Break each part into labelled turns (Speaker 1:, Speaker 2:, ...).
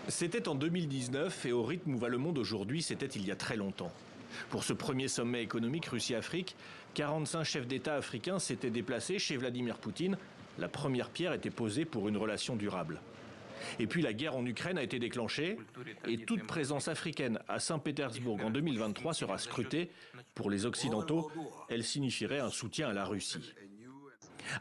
Speaker 1: C'était en 2019 et au rythme où va le monde aujourd'hui, c'était il y a très longtemps. Pour ce premier sommet économique Russie-Afrique, 45 chefs d'État africains s'étaient déplacés chez Vladimir Poutine. La première pierre était posée pour une relation durable. Et puis la guerre en Ukraine a été déclenchée et toute présence africaine à Saint-Pétersbourg en 2023 sera scrutée. Pour les Occidentaux, elle signifierait un soutien à la Russie.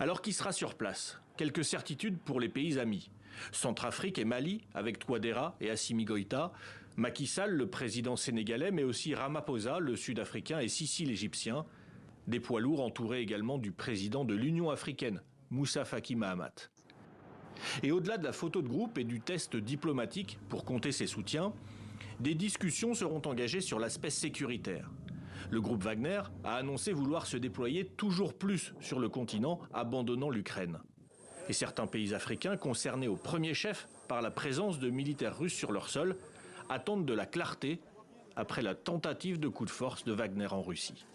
Speaker 1: Alors qui sera sur place? Quelques certitudes pour les pays amis. Centrafrique et Mali, avec Touadéra et Assimi Goïta, Macky Sall, le président sénégalais, mais aussi Ramaphosa, le sud-africain, et Sisi, l'égyptien. Des poids lourds entourés également du président de l'Union africaine, Moussa Faki Mahamat. Et au-delà de la photo de groupe et du test diplomatique pour compter ses soutiens, des discussions seront engagées sur l'aspect sécuritaire. Le groupe Wagner a annoncé vouloir se déployer toujours plus sur le continent, abandonnant l'Ukraine. Et certains pays africains, concernés au premier chef par la présence de militaires russes sur leur sol, attendent de la clarté après la tentative de coup de force de Wagner en Russie.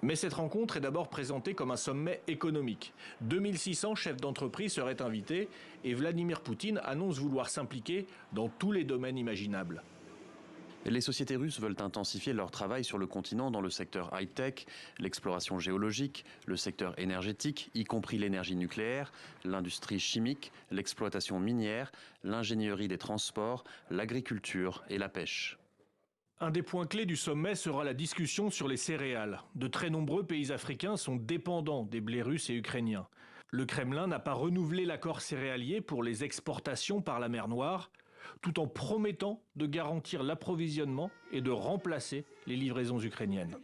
Speaker 1: Mais cette rencontre est d'abord présentée comme un sommet économique. 2600 chefs d'entreprise seraient invités et Vladimir Poutine annonce vouloir s'impliquer dans tous les domaines imaginables.
Speaker 2: Les sociétés russes veulent intensifier leur travail sur le continent dans le secteur high-tech, l'exploration géologique, le secteur énergétique, y compris l'énergie nucléaire, l'industrie chimique, l'exploitation minière, l'ingénierie des transports, l'agriculture et la pêche.
Speaker 1: Un des points clés du sommet sera la discussion sur les céréales. De très nombreux pays africains sont dépendants des blés russes et ukrainiens. Le Kremlin n'a pas renouvelé l'accord céréalier pour les exportations par la mer Noire, tout en promettant de garantir l'approvisionnement et de remplacer les livraisons ukrainiennes.